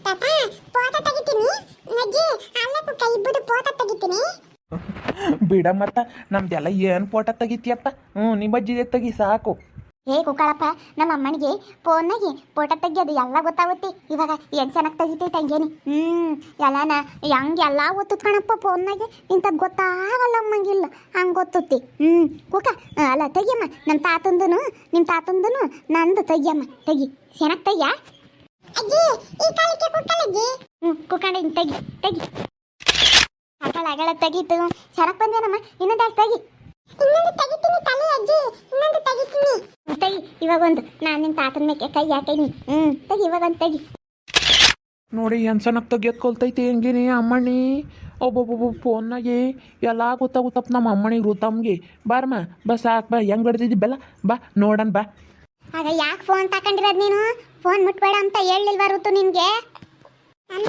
ತಾತ ಪೋತ ತೆಗಿತೀನಿ ಅಜ್ಜಿ ಅಲ್ಲೇ ಕುಕ್ಕ ಇಬ್ಬದು ಪೋತ ತೆಗಿತೀನಿ. ಬಿಡ ಮತ್ತ ನಮ್ದೆಲ್ಲ ಏನು ಫೋಟೋ ತೆಗಿತೀಯಪ್ಪ. ನಿಮ್ಮ ಅಜ್ಜಿದೆ ತೆಗಿ ಸಾಕು. ಏ ಕುಕ್ಕಳಪ್ಪ, ನಮ್ಮ ಅಮ್ಮನಿಗೆ ಫೋನ್ನಾಗಿ ಫೋಟೋ ತೆಗಿಯೋದು ಎಲ್ಲ ಗೊತ್ತಾಗುತ್ತೆ. ಇವಾಗ ಏನು ಚೆನ್ನಾಗಿ ತೆಗಿತೈತೆ ಹಂಗೇನಿ. ಎಲ್ಲನ ಹಂಗೆ ಎಲ್ಲ ಗೊತ್ತುತ್ ಕಣಪ್ಪ ಫೋನ್ನಾಗೆ. ಇಂಥದ್ದು ಗೊತ್ತಾಗಲ್ಲ ಅಮ್ಮಂಗಿಲ್ಲ, ಹಂಗೆ ಗೊತ್ತುತ್ತಿ. ಕುಕ್ಕ ಅಲ್ಲ ತೆಗಿಯಮ್ಮ, ನಮ್ಮ ತಾತಂದನು ನಂದು ತೆಗಿಯಮ್ಮ, ತೆಗಿ ಚೆನ್ನಾಗಿ ತೆಗಿಯ ಅಜ್ಜಿ. ಈ ಕಾಲಕ್ಕೆ ಕುಕ್ಕಳಜ್ಜಿ. ಕುಕ್ಕಂಡ ತೆಗಿ ತೆಗಿ ಅಗಳ ತೆಗೀತು. ಚೆನ್ನಾಗಿ ಬಂದೇನಮ್ಮ, ಇನ್ನೊಂದು ತೆಗಿ. ಇನ್ನೊಂದು ತೆಗಿತೀನಿ ತಲೆ ಅಜ್ಜಿ, ಇನ್ನೊಂದು ತೆಗಿತೀನಿ. ತೆಗಿ ಇವಾಗ ಒಂದು. ನಾನು ನಿಮ್ಮ ತಾತನ ಮೇಲೆ ಕೈ ಹಾಕೀನಿ. ತೆಗಿ ಇವಾಗ ಒಂದು ತೆಗಿ. ನೋಡಿ ಏನು ಚೆನ್ನಾಗಿ ತೆಗಿಯೋದು ಕೊಲ್ತೈತಿ ಹೆಂಗೇನಿ ಅಮ್ಮಣ್ಣಿ. ಒಬ್ಬೊಬ್ಬೊಬ್ಬ ಫೋನ್ನಾಗೆ ಎಲ್ಲ ಗೊತ್ತಾಗುತ್ತಪ್ಪ ನಮ್ಮ ಅಮ್ಮನಿಗೆ ಋತಮ್ಗೆ. ಬಾರಮ್ಮ ಬಾ ಸಾಕು ಬಾ, ಹೆಂಗೆ ಬಡ್ದಿದ್ದಿ ಬೆಲ್ಲ ಬಾ ನೋಡನ್ ಬಾ. ಆಗ ಯಾಕೆ ಫೋನ್ ತಗೊಂಡಿರೋದು ನೀನು? ಫೋನ್ ಮುಟ್ಬೇಡ ಅಂತ ಹೇಳಿಲ್ವಾ ಋತು ನಿನಗೆ? ಅಮ್ಮ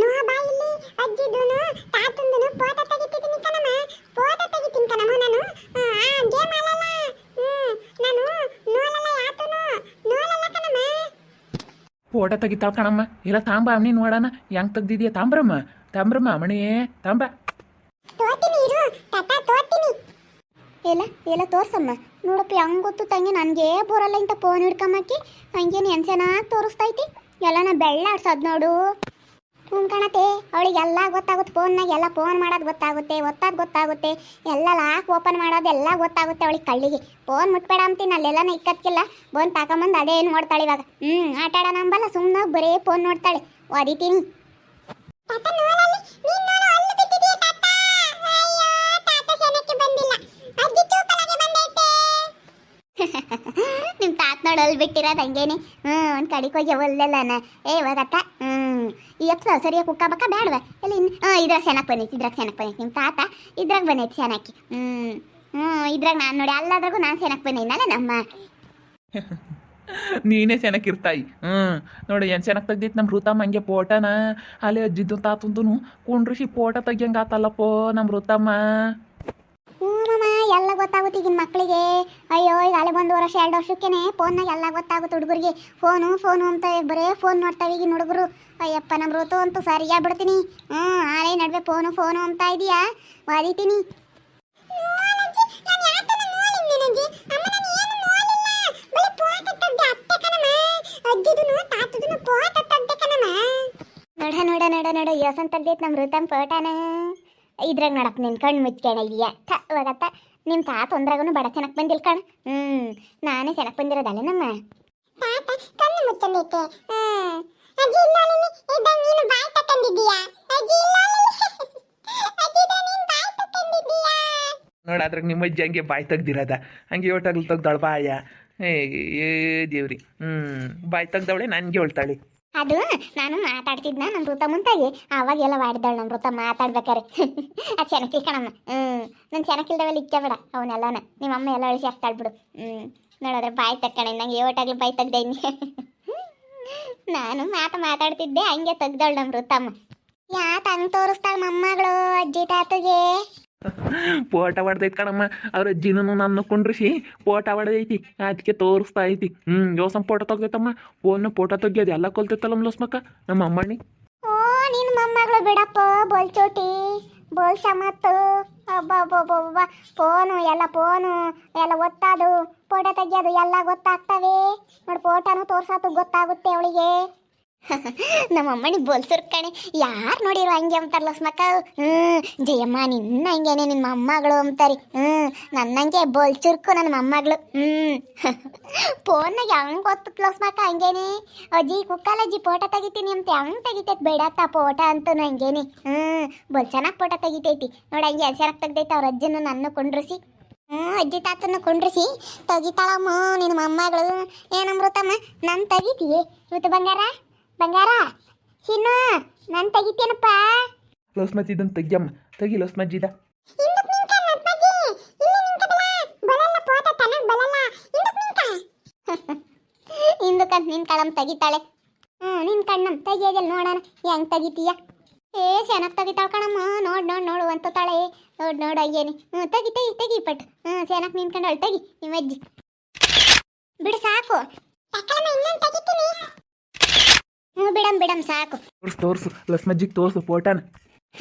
ನೋ ಬಾ ಇಲ್ಲಿ ಅಜ್ಜಿದೂನು ತಾತಂದೂನು ಫೋಟೋ ತೆಗಿತಿದ್ದೀನಿ ಕಣಮ್ಮ, ಫೋಟೋ ತೆಗಿತೀನಿ ಕಣಮ್ಮ. ನಾನು ಗೇಮ್ ಆಡಲ್ಲ, ನಾನು ನೋಡಲ್ಲ, ಯಾತನು ನೋಡಲ್ಲ ಕಣಮ್ಮ. ಫೋಟೋ ತೆಗಿತಾಳ ಕಣಮ್ಮ. ಇಲ್ಲ ತಾಂಬ ಅಮ್ಮನಿ ನೋಡೋಣ ಹೆಂಗೆ ತೆಗ್ದಿದ್ಯಾ. ತಾಂಬ್ರಮ್ಮ ಅಮ್ಮಣಿ ತಾಂಬ. ತೋತೀನಿ ಇರು ತಾತ, ತೋತೀನಿ. ಎಲ್ಲ ತೋರ್ಸಮ್ಮ. ನೋಡಪ್ಪ ಹೆಂಗೆ ಗೊತ್ತು ತಂಗಿ, ನನಗೆ ಬರಲ್ಲ ಇಂಥ ಫೋನ್ ಹಿಡ್ಕೊಂಬಕ್ಕಿ. ಹಂಗೇನು ಏನು ಚೆನ್ನಾಗಿ ತೋರಿಸ್ತೈತಿ. ಎಲ್ಲ ನಾ ಬೆಳ್ಳಾಡ್ಸೋದು ನೋಡು. ಕಣತೆ ಅವಳಿಗೆ ಎಲ್ಲ ಗೊತ್ತಾಗುತ್ತೆ ಫೋನ್ನಾಗ. ಎಲ್ಲ ಫೋನ್ ಮಾಡೋದು ಗೊತ್ತಾಗುತ್ತೆ, ಒತ್ತೋದು ಗೊತ್ತಾಗುತ್ತೆ, ಎಲ್ಲ ಲಾಕ್ ಓಪನ್ ಮಾಡೋದು ಎಲ್ಲ ಗೊತ್ತಾಗುತ್ತೆ ಅವಳಿಗೆ ಕಳ್ಳಿಗೆ. ಫೋನ್ ಮುಟ್ಬೇಡ ಅಂತೀನಿ, ಅಲ್ಲೆಲ್ಲನ ಇಕ್ಕತ್ಕಿಲ್ಲ. ಫೋನ್ ತಗೊಂಬಂದು ಅದೇ ನೋಡ್ತಾಳೆ ಇವಾಗ. ಆಟ ಆಡೋಣ ಅಂಬಲ್ಲ, ಸುಮ್ಮನೆ ಬರೀ ಫೋನ್ ನೋಡ್ತಾಳೆ. ಒದಿತೀನಿ. ನಿಮ್ಮ ತಾತ ನೋಡಿ ಅಲ್ಲಿ ಬಿಟ್ಟಿರೋದು ಹಂಗೇನೆ. ಒಂದು ಕಡೆಗೆ ಹೋಗಿ ಒಲ್ಲೆಲ್ಲನ ಇವಾಗತ್ತ. ಈ ಎಪ್ಸ ಸರಿಯಾಗಿ ಕುಕ್ಕಬೇಕ ಬೇಡವ ಎಲ್ಲ ಇನ್ನು ಇದ್ರಾಗ ಚೆನ್ನಾಗಿ ಬಂದೈತಿ, ನಿಮ್ಮ ತಾತ ಇದ್ರಾಗ ಬಂದೈತಿ ಚೆನ್ನಾಗಿ. ಇದ್ರಾಗ ನಾನು ನೋಡಿ ಅಲ್ಲಾದ್ರಾಗೂ ನಾನು ಚೆನ್ನಾಗಿ ಬಂದಿದ್ದಲ್ಲ ನಮ್ಮ. ನೀನೇ ಚೆನ್ನಾಗಿರ್ತಾಯಿ. ನೋಡಿ ಏನು ಚೆನ್ನಾಗಿ ತೆಗ್ದೈತಿ ನಮ್ಮ ಋತಮ್ಮ. ಹಂಗೆ ಫೋಟೋನ ಅಲ್ಲಿ ಅಜ್ಜಿದ್ದು ತಾತಂದು ಕುಂಡ್ರಿಸಿ ಫೋಟೋ ತೆಗಿಯಂಗೆ ಆತಲ್ಲಪ್ಪೋ ನಮ್ಮ ಋತಮ್ಮ. ಎಲ್ಲ ಗೊತ್ತಾಗುತ್ತೆ ಈಗಿನ ಮಕ್ಕಳಿಗೆ. ಅಯ್ಯೋ ಈಗ ಅಲ್ಲೇ 1 ವರ್ಷ 2 ವರ್ಷಕ್ಕೇನೆ ಫೋನ್ನಾಗ ಎಲ್ಲ ಗೊತ್ತಾಗುತ್ತೆ ಹುಡುಗರಿಗೆ. ಫೋನು ಅಂತ ಬರೇ ಫೋನ್ ನೋಡ್ತಾವೆ ಈಗಿನ ಹುಡುಗರು. ಅಯ್ಯಪ್ಪ ನಮ್ಮ ಋತು ಅಂತೂ ಸರಿಯಾಗಿ ಬಿಡ್ತೀನಿ. ಆಲೇ ನಡುವೆ ಫೋನು ಅಂತ ಇದೆಯಾ ವಾದಿತೀನಿ. ನೋಡ ಯೋಸನ್ ತೆಗ್ದೈತೆ ನಮ್ಮ ಋತಮ್ ಫೋಟೋನ. ಇದ್ರಾಗ ನೋಡಪ್ಪ ನಿನ್ನ ಕಣ್ಣು ಮುಚ್ಕೋಣ ಇದೆಯಾ ಇವಾಗತ್ತ. ನಿಮ್ಮ ತಾತ ಒಂದ್ರಾಗೂ ಬಡ ಚೆನ್ನಾಗಿ ಬಂದಿಲ್ಲ ಕಣ. ನಾನೇ ಚೆನ್ನಾಗಿ ಬಂದಿರೋದಲ್ಲ ನಮ್ಮ ತಾತ. ಕಣ್ಣು ಮುಚ್ಚಬೇಕು. ನೋಡ ಅದ್ರಾಗ ನಿಮ್ಮ ಅಜ್ಜಿ ಹಂಗೆ ಬಾಯಿ ತೆಗ್ದಿರೋದ. ಹಂಗೆ ಓಟಾಗ್ಲು ತೆಗ್ದಾಳ ಬಾಯ. ಏ ದೇವ್ರಿ. ಬಾಯಿ ತೆಗ್ದವಳೆ ನನಗೆ ಹೇಳ್ತಾಳೆ. ಅದು ನಾನು ಮಾತಾಡ್ತಿದ್ನ ನಮ್ಮ ಋತ ಮುಂತಾಗಿ, ಅವಾಗೆಲ್ಲ ಮಾಡಿದ್ದಾಳೆ ನಮ್ಮ ಋತ ಮಾತಾಡ್ಬೇಕಾರೆ. ಅದು ಚೆನ್ನಾಗಿ ಕಣಮ್ಮ. ನಾನು ಚೆನ್ನಾಗಿಲ್ದವೆಲ್ಲ ಇಕ್ಕಬೇಡ ಅವನ್ನೆಲ್ಲನ. ನಿಮ್ಮ ಅಮ್ಮ ಎಲ್ಲ ಅಳಿಸಿ ಹಾಕ್ತಾಳೆ ಬಿಡು. ನೋಡೋದ್ರೆ ಬಾಯಿ ತಕ್ಕಣೆ ನಂಗೆ ಓಟಾಗ್ಲಿ ಬಾಯಿ ತೆಗ್ದೇನಿ. ನಾನು ಮಾತಾಡ್ತಿದ್ದೆ ಹಂಗೆ ತೆಗ್ದಾಳು ನಮ್ಮ ಋತಮ್ಮ. ಯಾಕೆ ಹಂಗೆ ತೋರಿಸ್ತಾಳೆ ಮೊಮ್ಮಗಳು ಅಜ್ಜಿ ತಾತಗೆ? ಫೋಟೋ ಹೊಡೆದೈತಿ ಕಣಮ್ಮ. ಅವ್ರ ಅಜ್ಜಿನೂ ನನ್ನ ಕುಂಡ್ರಿಸಿ ಫೋಟೋ ಹೊಡೆದೈತಿ, ಅದಕ್ಕೆ ತೋರಿಸ್ತಾ ಐತಿ. ಯೋಸಮ್ ಫೋಟೋ ತೆಗ್ದೈತಮ್ಮ. ಫೋಟೋ ತೆಗಿಯೋದು ಎಲ್ಲ ಕೊಲ್ತೈತಲ್ಲ ಲೋಸ್ಮಕ್ಕ ನಮ್ಮ ಅಮ್ಮಣ್ಣಿ. ಓ ನಿನ್ನ ಮೊಮ್ಮಗಳು ಬಿಡಪ್ಪ, ಬೋಲ್ಚೋಟಿ ಬೋಲ್ ಚಮತ್ತು. ಅಬ್ಬಬ್ಬಬ್ಬ ಫೋನು ಎಲ್ಲ ಗೊತ್ತಾದು, ಫೋಟೋ ತೆಗಿಯೋದು ಎಲ್ಲ ಗೊತ್ತಾಗ್ತವೆ ನೋಡಿ. ಫೋಟೋನು ತೋರ್ಸಾತು ಗೊತ್ತಾಗುತ್ತೆ ಅವಳಿಗೆ. ನಮ್ಮ ಅಮ್ಮನಿ ಬೋಲ್ಸರ್ ಕಣೆ. ಯಾರು ನೋಡಿರೋ ಹಂಗೆ ಅಂತಾರಲ್ಲ ಸ್ಮಕ್ಕ. ಜಯಮ್ಮ ನಿನ್ನ ಹಂಗೇನೆ ನಿಮ್ಮ ಮೊಮ್ಮಗಳು ಅಂತಾರೆ. ನನ್ನಂಗೆ ಬೋಲ್ಚುರ್ಕು ನನ್ನ ಮೊಮ್ಮಗಳು. ಫೋನ್ನಾಗ ಹೆಂಗೆ ಗೊತ್ತಲ್ಲ ಸ್ಮಕ್ಕ ಹಂಗೇನೆ. ಅಜ್ಜಿ ಕುಕ್ಕಲಜ್ಜಿ ಫೋಟೋ ತೆಗಿತೀನಿ ಅಂತ ಹೆಂಗೆ ತೆಗಿತೈತಿ ಬೇಡತ್ತ ಫೋಟೋ ಅಂತೂ ಹಂಗೇನೆ. ಬೋಲ್ ಚೆನ್ನಾಗಿ ಫೋಟೋ ತೆಗಿತೈತಿ ನೋಡಿ. ಹಂಗೆ ಚೆನ್ನಾಗಿ ತೆಗ್ದೈತೆ ಅವ್ರ ಅಜ್ಜನ್ನು ನನ್ನ ಕುಂಡ್ರಿಸಿ. ಅಜ್ಜಿ ತಾತನ್ನು ಕುಂಡ್ರಿಸಿ ತೆಗಿತಾಳಮ್ಮ ನಿನ್ನ ಮೊಮ್ಮಗಳು. ಏನಮೃತಮ್ಮ ನನ್ನ ತೆಗಿತೀವಿ ಇವತ್ತು ಬಂಗಾರ ಇನ್ನು ನಾನು ತೆಗಿತೇನಪ್ಪ. ಲೋಸ್ಮಜ್ಜಿದನ್ ತೆಗಿಯಮ್ಮ, ತೆಗಿ ಲೋಸ್ಮಜ್ಜಿದ. ಹಿಂದಕ್ಕಂತ ನಿನ್ ಕಳಮ್ ತೆಗಿತಾಳೆ. ನಿನ್ ಕಣ್ಣಮ್ ತೆಗಿಯೋದಲ್ಲ ನೋಡೋಣ ಹೆಂಗ್ ತೆಗಿತೀಯ. ಚೆನ್ನಾಗಿ ತೆಗಿತಾಳ ಕಣಮ್ಮ. ನೋಡು ಅಂತತಾಳೆ. ನೋಡು ಅಯ್ಯೇನಿ. ತೆಗಿ ಪಟ್. ಚೆನ್ನಾಗಿ ನಿನ್ಕೊಂಡವಳು. ತೆಗಿ ನಿಮ್ಮ ಅಜ್ಜಿ ಬಿಡು ಸಾಕು. ಹ್ಞೂ ಬಿಡಮ್ ಸಾಕು. ತೋರ್ಸು ಲಕ್ಷ್ಮಜ್ಜಿಗೆ ತೋರ್ಸು ಫೋಟೋನ.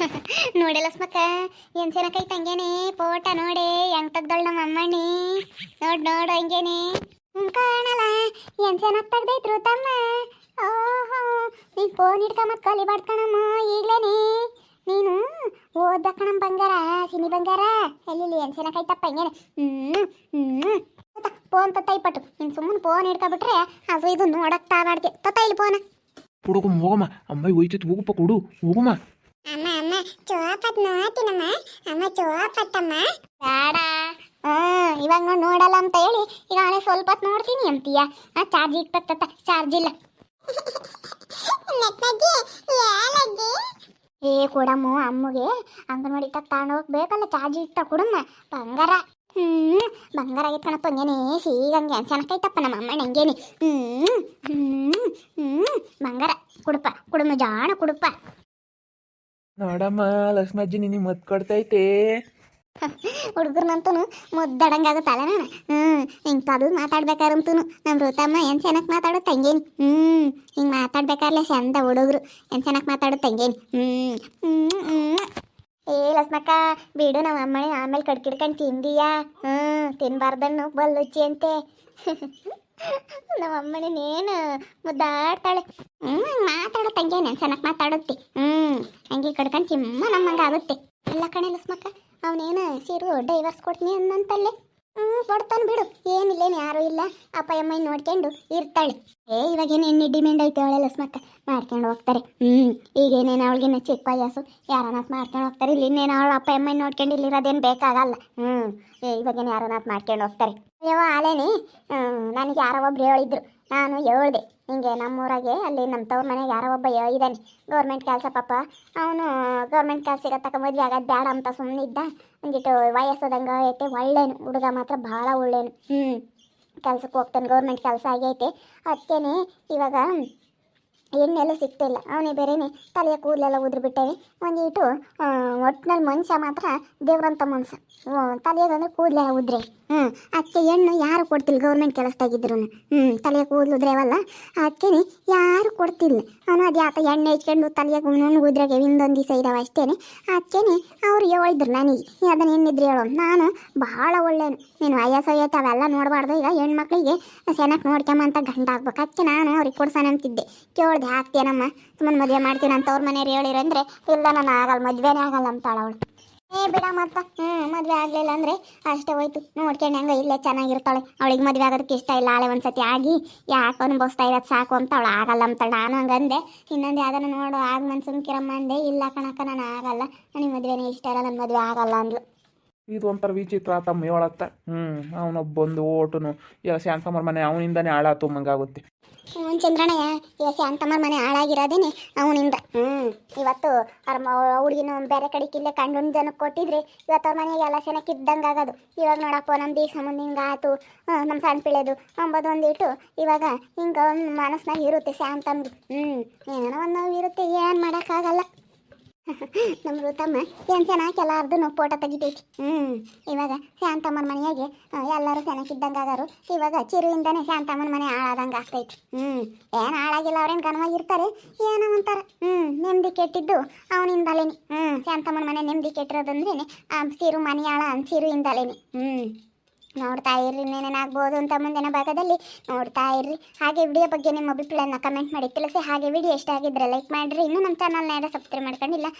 ನೋಡಿ ಲಕ್ಷ್ಮಕ್ಕ ಏನ್ ಚೆನ್ನಾಗೈತೆ ಹಂಗೇನೆ ಫೋಟ ನೋಡಿ ಹೆಂಗ್ ತೆಗ್ದಳ್ ನಮ್ಮ ಅಮ್ಮಣ್ಣಿ. ನೋಡು ಹಂಗೇನೆ ಕಾಣಲ್ಲ ಏನ್ ಚೆನ್ನಾಗಿ ತೆಗ್ದೈತ್ರು ತಮ್ಮ. ಓಹೋ ನೀನ್ ಫೋನ್ ಹಿಡ್ಕೊಂಬತ್ ಕಲಿಬಾರ್ದು ಕಣಮ್ಮ ಈಗ್ಲೇನೆ. ನೀನು ಓದ ಕಣಮ್ ಬಂಗಾರ ಸಿನಿ ಬಂಗಾರ ಎಲ್ಲಿ ಏನ್ ಚೆನ್ನಾಗೈತಪ್ಪ ಹಂಗೇನೆ. ಫೋನ್ ತತ್ತೈಪಟ್ಟು ನೀನ್ ಸುಮ್ಮನೆ ಫೋನ್ ಹಿಡ್ಕೊಬಿಟ್ರೆ ಅದು ಇದು ನೋಡಕ್ ತಾಗಾಡ್ತಿ ತತ್ತ ಇಲ್ಲಿ ಫೋನ ಕೊಡಗು ಹೋಗಮ್ಮ ಅಮ್ಮ ಹೋಯ್ತೈತಿ ಹೋಗಪ್ಪ ಕೊಡು ಹೋಗಮ್ಮ. ಅಮ್ಮ ಚೋಪತ್ ನೋಡ್ತೀನಮ್ಮ ಅಮ್ಮ ಚೋಪತ್ತಮ್ಮ ಬೇಡ. ಇವಾಗ ನೋಡಲ್ಲ ಅಂತ ಹೇಳಿ ಈಗ ನಾಳೆ ಸ್ವಲ್ಪ ಹೊತ್ತು ನೋಡ್ತೀನಿ ಅಂತೀಯ. ಚಾರ್ಜ್ ಇಟ್ಬತ್ತ ಚಾರ್ಜ್ ಇಲ್ಲ. ಏ ಕೊಡಮ್ಮ ಅಮ್ಮಗೆ ಅಂಗನವಾಡಿ ತಗೊಂಡು ಹೋಗ್ಬೇಕಲ್ಲ ಚಾರ್ಜ್ ಇಟ್ಟ ಕೊಡಮ್ಮ ಬಂಗಾರ. ಬಂಗಾರ ಆಗಿತ್ಕಣಪ್ಪ ಹಂಗೇನೆ ಸೀಗಂಗೆ ಚೆನ್ನಾಗೈತಪ್ಪ ನಮ್ಮ ಅಮ್ಮ ಹಂಗೇನಿ. ಬಂಗಾರ ಕುಡುಮ್ಮ ಜಾಣ ಕುಡುಪ್ಪ. ನೋಡಮ್ಮ ಲಕ್ಷ್ಮಜ್ಜಿ ನಿನಗೆ ಮತ್ ಕೊಡ್ತೈತೆ. ಹುಡುಗರ್ನಂತೂ ಮುದ್ದಡಂಗಾಗುತ್ತಲ್ಲ ನಾನು. ಹಿಂಗೆ ತದು ಮಾತಾಡ್ಬೇಕಾರಂತೂ ನಮ್ಮ ಋತಮ್ಮ ಏನು ಚೆನ್ನಾಗಿ ಮಾತಾಡೋದು ತಂಗೇನಿ. ಹಿಂಗೆ ಮಾತಾಡ್ಬೇಕಾರ್ಲೆ ಚಂದ ಹುಡುಗರು ಏನು ಚೆನ್ನಾಗಿ ಮಾತಾಡೋದು ತಂಗೇನಿ. ಏ ಲಕ್ಷ್ಮಕ್ಕ ಬಿಡು ನಮ್ಮ ಅಮ್ಮನೆ ಆಮೇಲೆ ಕಡ್ಕಿಡ್ಕೊಂಡು ತಿಂದೀಯಾ. ತಿನ್ಬಾರ್ದನ್ನು ಬಲ್ಲುಚ್ಚಿ ಅಂತೆ. ನಮ್ಮ ಅಮ್ಮನೇನು ಮುದ್ದಾಡ್ತಾಳೆ. ಮಾತಾಡೋ ತಂಗೇನೆ ಚೆನ್ನಾಗಿ ಮಾತಾಡುತ್ತೆ. ಹಂಗೆ ಕಡ್ಕೊಂಡು ಚಿಮ್ಮ ನಮ್ಮಂಗೆ ಆಗುತ್ತೆ. ಎಲ್ಲ ಕಣೆ ಲಕ್ಷ್ಮಕ್ಕ ಅವನೇನು ಸೀರು ಡೈವರ್ಸ್ ಕೊಡ್ತೀನಿ ಅನ್ನಂತಲ್ಲೇ. ಕೊಡ್ತಾನೆ ಬಿಡು ಏನಿಲ್ಲೇನು ಯಾರೂ ಇಲ್ಲ ಅಪ್ಪ ಅಮ್ಮ ನೋಡ್ಕೊಂಡು ಇರ್ತಾಳೆ. ಇವಾಗೇನು ಎಣ್ಣೆ ಡಿಮ್ಯಾಂಡ್ ಐತೆ ಅವಳೆ ಲಕ್ಷ್ಮಕ್ಕ ಮಾಡ್ಕೊಂಡು ಹೋಗ್ತಾರೆ. ಈಗೇನೇನು ಅವಳಿಗೇನು ಚಿಕ್ಕ ವಯಸ್ಸು ಯಾರನಾತ್ ಮಾಡ್ಕೊಂಡು ಹೋಗ್ತಾರೆ. ಇಲ್ಲಿ ಇನ್ನೇನು ಅವಳು ಅಪ್ಪ ಅಮ್ಮ ನೋಡ್ಕೊಂಡು ಇಲ್ಲಿರೋದೇನು ಬೇಕಾಗಲ್ಲ. ಇವಾಗೇನು ಯಾರನಾತ್ ಮಾಡ್ಕೊಂಡು ಹೋಗ್ತಾರೆ. ಅಯ್ಯೋ ಆಲೇನೆ ನನಗೆ ಯಾರೋ ಒಬ್ರು ಹೇಳಿದ್ರು ನಾನು ಹೇಳ್ದೆ ಹಿಂಗೆ ನಮ್ಮೂರಾಗೆ ಅಲ್ಲಿ ನಮ್ಮ ತವ್ರ ಮನೆಗೆ ಯಾರೋ ಒಬ್ಬ ಇದ್ದಾನೆ ಗೌರ್ಮೆಂಟ್ ಕೆಲಸ ಪಾಪ. ಅವನು ಗೌರ್ಮೆಂಟ್ ಕೆಲಸ ಸಿಗತ್ತಕ್ಕ ಮದುವೆ ಆಗೋದು ಬೇಡ ಅಂತ ಸುಮ್ಮನಿದ್ದ. ಒಂದಿಟ್ಟು ವಯಸ್ಸೋದಂಗೆ ಐತೆ ಒಳ್ಳೇನು ಹುಡುಗ ಮಾತ್ರ ಭಾಳ ಒಳ್ಳೇನು. ಕೆಲ್ಸಕ್ಕೆ ಹೋಗ್ತಾನೆ ಗೌರ್ಮೆಂಟ್ ಕೆಲಸ ಆಗೈತೆ. ಅದಕ್ಕೇನೆ ಇವಾಗ ಎಣ್ಣೆಲ್ಲೂ ಸಿಗ್ತಿಲ್ಲ. ಅವನೇ ಬೇರೆನೆ ತಲೆಯ ಕೂದಲೆಲ್ಲ ಉದ್ರಿಬಿಟ್ಟೇವೆ. ಒಂದಿಟ್ಟು ಒಟ್ಟಿನಲ್ಲಿ ಮನುಷ್ಯ ಮಾತ್ರ ದೇವ್ರಂತ ಮನುಷ್ಯ. ತಲೆಯದಂದ್ರೆ ಕೂದಲೆಲ್ಲ ಉದ್ರೆ. ಅದಕ್ಕೆ ಹೆಣ್ಣು ಯಾರು ಕೊಡ್ತಿಲ್ಲ ಗೌರ್ಮೆಂಟ್ ಕೆಲಸದಾಗಿದ್ರು. ತಲೆಯ ಕೂದಲು ಉದ್ರೇವಲ್ಲ ಅದಕ್ಕೆ ಯಾರು ಕೊಡ್ತಿಲ್ಲ. ಅವನು ಅದು ಯಾತ ಎಣ್ಣೆ ಹಚ್ಕೊಂಡು ತಲೆಯ ಉದ್ರಾಗೆ ಇನ್ನೊಂದು ದಿವಸ ಇದಾವೆ ಅಷ್ಟೇ. ಅದಕ್ಕೆ ಅವ್ರು ಹೇಳಿದ್ರು ನನಗೆ ಅದನ್ನು ಏನಿದ್ರು ಹೇಳೋ ನಾನು ಭಾಳ ಒಳ್ಳೇನು ನೀನು ವಯಸ್ಸೈತೆ ಅವೆಲ್ಲ ನೋಡಬಾರ್ದು. ಈಗ ಹೆಣ್ಮಕ್ಳಿಗೆ ಚೆನ್ನಾಗಿ ನೋಡ್ಕೊಂಬಂತ ಗಂಡ ಆಗ್ಬೇಕು. ಅದಕ್ಕೆ ನಾನು ಅವ್ರಿಗೆ ಕೊಡ್ಸೋಣ ಅಂತಿದ್ದೆ. ಕೇಳ್ದೆ ಹಾಕ್ತೇನಮ್ಮ ಸುಮ್ಮನೆ ಮದುವೆ ಮಾಡ್ತೀನಿ ಅಂತ ಅವ್ರ ಮನೆಯವ್ರು ಹೇಳಿರಂದ್ರೆ ಇಲ್ಲ ನಾನು ಆಗಲ್ಲ ಮದುವೆನೇ ಆಗಲ್ಲ ಅಂತಾಳ ಅವಳು. ಬಿಡ ಮತ್ತ ಮದುವೆ ಆಗಲಿಲ್ಲ ಅಂದರೆ ಅಷ್ಟೇ ಹೋಯ್ತು ನೋಡ್ಕೊಂಡು ಹೆಂಗ ಇಲ್ಲೇ ಚೆನ್ನಾಗಿರ್ತಾಳೆ. ಅವಳಿಗೆ ಮದುವೆ ಆಗೋದಕ್ಕೆ ಇಷ್ಟ ಇಲ್ಲ. ಆಳೆ ಒಂದ್ಸತಿ ಆಗಿ ಯಾಕೆ ಅನುಭವಿಸ್ತಾ ಇರೋದು ಸಾಕು ಅಂತ ಅವಳು ಆಗಲ್ಲ ಅಂತಾಳೆ. ನಾನು ಹಂಗಂದೆ ಇನ್ನೊಂದು ಯಾವ್ದಾನ ನೋಡು ಆಗ ಮನ್ಸುಮ್ಕಿರಮ್ಮ ಅಂದೆ. ಇಲ್ಲ ಕಣಕ್ಕ ನಾನು ಆಗಲ್ಲ ನನಗೆ ಮದುವೆನೇ ಇಷ್ಟ ಇಲ್ಲ ನನ್ನ ಮದುವೆ ಆಗಲ್ಲ ಅಂದ್ಲು. ಇದು ಒಂಥರ ವಿಚಿತ್ರ ತಮ್ಮ ಹೇಳತ್ತ. ಅವನೊಬ್ಬೊಂದು ಓಟುನು ಎಲ್ಲ ಶಾಂತಮ್ಮರ ಮನೆ ಅವನಿಂದಾನೇ ಹಾಳಾತು ಮಂಗಾಗುತ್ತೆ. ಚಂದ್ರಣ್ಣಯ್ಯ ಈಗ ಶಾಂತಮ್ಮರ ಮನೆ ಹಾಳಾಗಿರೋದೇನೆ ಅವನಿಂದ. ಇವತ್ತು ಹುಡುಗಿನ ಬೇರೆ ಕಡೆಗೆ ಇಲ್ಲೇ ಕಂಡು ಜನಕ್ಕೆ ಕೊಟ್ಟಿದ್ರಿ ಇವತ್ತು ಅವ್ರ ಮನೆಗೆ ಎಲ್ಲ ಚೆನ್ನಾಗಿ ಇದ್ದಂಗೆ ಆಗೋದು. ಇವಾಗ ನೋಡಪ್ಪ ನಮ್ಮ ದಿವಸ ಮುಂದೆ ಹಿಂಗೆ ಆಯ್ತು ನಮ್ಮ ಸಣ್ಣ ಪಿಳೆದು ಅಂಬೋದು ಒಂದಿಟ್ಟು ಇವಾಗ ಹಿಂಗೆ ಒಂದು ಮನಸ್ಸಿನಾಗ ಇರುತ್ತೆ ಶಾಂತಮ್ದು. ಏನೋ ಒಂದು ನೋವು ಇರುತ್ತೆ ಏನು ಮಾಡೋಕ್ಕಾಗಲ್ಲ. ನಮ್ಮ ಋತಮ್ಮ ಏನು ಚೆನ್ನಾಗಿ ಎಲ್ಲಾರ್ದು ಫೋಟೋ ತೆಗಿತೈತಿ. ಇವಾಗ ಶಾಂತಮ್ಮನ ಮನೆಯಾಗೆ ಎಲ್ಲರೂ ಚೆನ್ನಾಗಿದ್ದಂಗೆ ಆಗಾರು. ಇವಾಗ ಚಿರುವಿಂದನೇ ಶಾಂತಮ್ಮನ ಮನೆ ಹಾಳಾದಂಗೆ ಆಗ್ತೈತಿ. ಏನು ಹಾಳಾಗಿಲ್ಲ ಅವ್ರೇನು ಘನವಾಗಿರ್ತಾರೆ ಏನೋ ಅಂತಾರೆ. ನೆಮ್ಮದಿ ಕೆಟ್ಟಿದ್ದು ಅವನಿಂದಲೇನೆ. ಶಾಂತಮ್ಮನ ಮನೆ ನೆಮ್ಮದಿ ಕೆಟ್ಟಿರೋದಂದ್ರೇನೆ ಸಿರು ಮನೆ ಹಾಳ ಸಿರುವಿಂದಲೇನೆ. ನೋಡ್ತಾ ಇರ್ರಿ ಇನ್ನೇನೇನಾಗ್ಬೋದು ಅಂತ ಮುಂದಿನ ಭಾಗದಲ್ಲಿ ನೋಡ್ತಾ ಇರ್ರಿ. ಹಾಗೆ ವಿಡಿಯೋ ಬಗ್ಗೆ ನಿಮ್ಮ ಅಭಿಪ್ರಾಯನ ಕಮೆಂಟ್ ಮಾಡಿ ತಿಳಿಸಿ. ಹಾಗೆ ವಿಡಿಯೋ ಇಷ್ಟ ಆಗಿದ್ರೆ ಲೈಕ್ ಮಾಡಿರಿ. ಇನ್ನೂ ನಮ್ಮ ಚಾನಲ್ನ ಯಾರು ಸಬ್ಸ್ಕ್ರೈಬ್ ಮಾಡ್ಕೊಂಡಿಲ್ಲ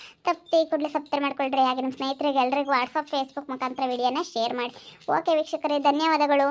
ಕೂಡಲೇ ಸಬ್ಸ್ಕ್ರೈಬ್ ಮಾಡ್ಕೊಳ್ರಿ. ಹಾಗೆ ನಮ್ಮ ಸ್ನೇಹಿತರಿಗೆ ಎಲ್ರಿಗೂ ವಾಟ್ಸಪ್ ಫೇಸ್ಬುಕ್ ಮುಖಾಂತರ ವಿಡಿಯೋನ ಶೇರ್ ಮಾಡಿ. ಓಕೆ ವೀಕ್ಷಕರೇ ಧನ್ಯವಾದಗಳು.